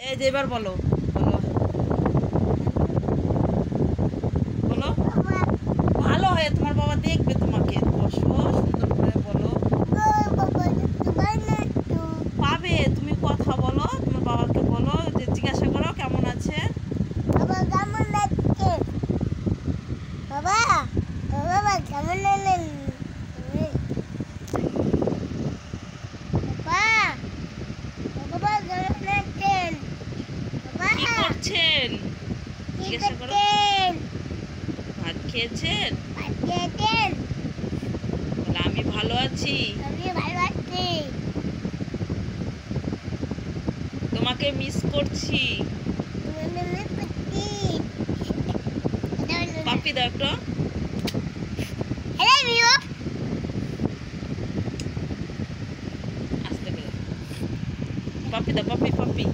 এই যে এবার বলো বলো বলো ভালো হয়ে তোমার বাবা দেখবে তোমাকে। বসো সুন্দর করে বলো। পাবে তুমি কথা বলো তোমার বাবাকে বলো যে জিজ্ঞাসা করো কেমন আছে। বাবা বাবা কেমন আছেন? বাবা কেমন আছেন? কি করছেন জিজ্ঞাসা করো। ভাত খেয়েছেন? বলে আমি ভালো আছি। আমি ভালো আছি। তোমাকে মিস করছি। পাপি দাও একটা। আস্তে করে পাপি দাও পাপি পাপি।